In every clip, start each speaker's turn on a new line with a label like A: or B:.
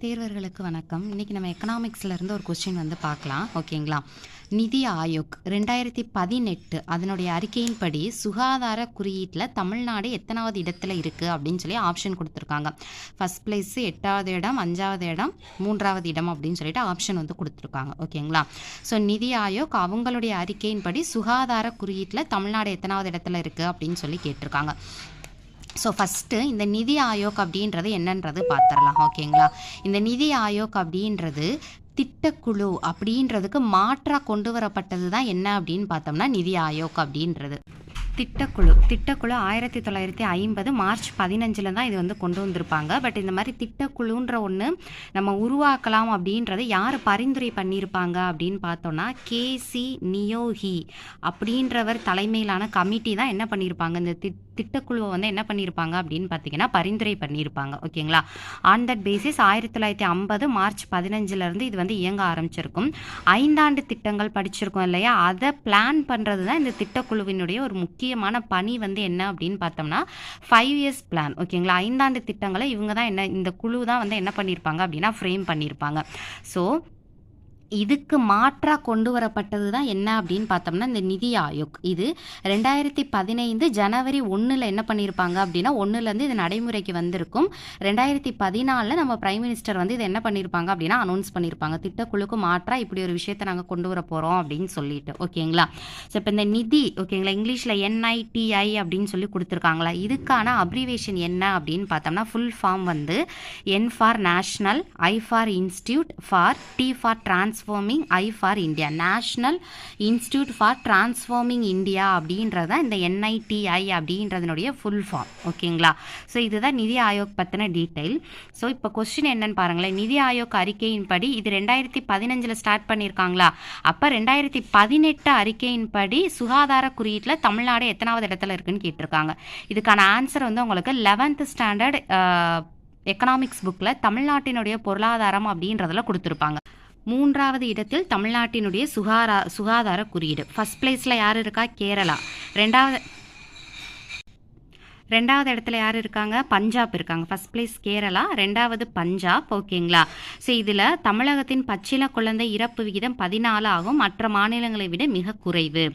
A: தேர்வர்களுக்கு வணக்கம். இன்றைக்கி நம்ம எக்கனாமிக்ஸ்லேருந்து ஒரு கொஸ்டின் வந்து பார்க்கலாம். ஓகேங்களா? நிதி ஆயோக் 2018 அதனுடைய அறிக்கையின்படி சுகாதார குறியீட்டில் தமிழ்நாடு எத்தனாவது இடத்துல இருக்குது அப்படின்னு சொல்லி ஆப்ஷன் கொடுத்துருக்காங்க. ஃபஸ்ட் பிளேஸு 8வது இடம், 5வது இடம், 3வது இடம் அப்படின்னு சொல்லிட்டு ஆப்ஷன் வந்து கொடுத்துருக்காங்க. ஓகேங்களா? ஸோ நிதி ஆயோக் அவங்களுடைய அறிக்கையின்படி சுகாதார குறியீட்டில் தமிழ்நாடு எத்தனாவது இடத்துல இருக்குது அப்படின்னு சொல்லி கேட்டிருக்காங்க. ஸோ ஃபஸ்ட்டு இந்த நிதி ஆயோக் அப்படின்றது என்னன்றது பார்த்துடலாம். ஓகேங்களா? இந்த நிதி ஆயோக் அப்படின்றது திட்டக்குழு அப்படின்றதுக்கு மாற்றாக கொண்டு வரப்பட்டது தான் என்ன அப்படின்னு பார்த்தோம்னா நிதி ஆயோக் அப்படின்றது. திட்டக்குழு 1950 மார்ச் 15 தான் இது வந்து கொண்டு வந்திருப்பாங்க. பட் இந்த மாதிரி திட்டக்குழுன்ற ஒன்று நம்ம உருவாக்கலாம் அப்படின்றத யார் பரிந்துரை பண்ணியிருப்பாங்க அப்படின்னு பார்த்தோன்னா கேசி நியோகி அப்படின்றவர் தலைமையிலான கமிட்டி தான் என்ன பண்ணியிருப்பாங்க, இந்த திட்டக்குழுவை வந்து என்ன பண்ணியிருப்பாங்க அப்படின்னு பார்த்தீங்கன்னா பரிந்துரை பண்ணியிருப்பாங்க. ஓகேங்களா? ஆன் தட் பேசிஸ் 1950 மார்ச் 15 இது வந்து இயங்க ஆரம்பிச்சிருக்கும். 5 ஆண்டு திட்டங்கள் படிச்சிருக்கோம் இல்லையா, அதை பிளான் பண்ணுறது தான் இந்த திட்டக்குழுவினுடைய ஒரு முக்கியமான பணி வந்து என்ன அப்படின்னு பார்த்தோம்னா 5 இயர்ஸ் பிளான். ஓகேங்களா? 5 ஆண்டு திட்டங்களை இவங்க தான் இந்த குழு தான் வந்து என்ன பண்ணியிருப்பாங்க அப்படின்னா ஃப்ரேம் பண்ணியிருப்பாங்க. ஸோ இதுக்கு மாற்றாக கொண்டு வரப்பட்டது தான் என்ன அப்படின்னு பார்த்தோம்னா இந்த நிதி ஆயோக். இது 2015 ஜனவரி 1 என்ன பண்ணியிருப்பாங்க அப்படின்னா 1 இது நடைமுறைக்கு வந்திருக்கும். 2014 நம்ம பிரைம் மினிஸ்டர் வந்து இதை என்ன பண்ணியிருப்பாங்க அப்படின்னா அனௌன்ஸ் பண்ணியிருப்பாங்க. திட்டக்குழுக்கு மாற்றாக இப்படி ஒரு விஷயத்தை நாங்கள் கொண்டு வர போகிறோம் அப்படின்னு சொல்லிட்டு. ஓகேங்களா? ஸோ இப்போ இந்த நிதி, ஓகேங்களா, இங்கிலீஷில் NITI அப்படின்னு சொல்லி கொடுத்துருக்காங்களா, இதுக்கான அப்ரிவேஷன் என்ன அப்படின்னு பார்த்தோம்னா ஃபுல் ஃபார்ம் வந்து N for national, I for institute, for T for transforming, I for India, national institute for transforming India அப்படின்றத இந்த NITI அப்படின்றதனுடைய ஃபுல் ஃபார்ம். ஓகேங்களா? ஸோ இதுதான் நிதி ஆயோக் பற்றின டீட்டெயில். ஸோ இப்போ கொஸ்டின் என்னன்னு பாருங்களேன். நிதி ஆயோக் அறிக்கையின்படி இது 2015 ஸ்டார்ட் பண்ணியிருக்காங்களா, அப்போ 2018 அறிக்கையின்படி சுகாதார குறியீட்டில் தமிழ்நாடு எத்தனாவது இடத்துல இருக்குன்னு கேட்டிருக்காங்க. இதுக்கான ஆன்சர் வந்து உங்களுக்கு 11th ஸ்டாண்டர்ட் எக்கனாமிக்ஸ் புக்கில் தமிழ்நாட்டினுடைய பொருளாதாரம் அப்படின்றதுல கொடுத்துருப்பாங்க. 3வது இடத்தில் தமிழ்நாட்டினுடைய சுகாதார குறியீடு. ஃபர்ஸ்ட் பிளேஸில் யார் இருக்கா? கேரளா. ரெண்டாவது இடத்துல யார் இருக்காங்க? பஞ்சாப் இருக்காங்க. ஃபர்ஸ்ட் பிளேஸ் கேரளா, 2வது பஞ்சாப். ஓகேங்களா? ஸோ இதில் தமிழகத்தின் பச்சில குழந்தை இறப்பு விகிதம் 14 ஆகும், மற்ற மாநிலங்களை விட மிக குறைவு.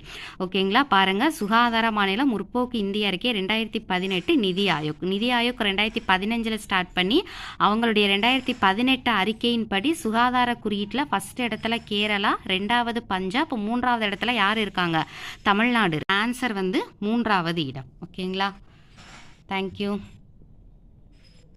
A: ஓகேங்களா? பாருங்கள், சுகாதார மாநிலம் முற்போக்கு இந்திய அறிக்கை 2018 நிதி ஆயோக். நிதி ஆயோக் 2015 ஸ்டார்ட் பண்ணி அவங்களுடைய 2018 அறிக்கையின்படி சுகாதார குறியீட்டில் ஃபர்ஸ்ட் இடத்துல கேரளா, 2வது பஞ்சாப், 3வது இடத்துல யார் இருக்காங்க? தமிழ்நாடு. ஆன்சர் வந்து 3வது இடம். ஓகேங்களா? Thank you.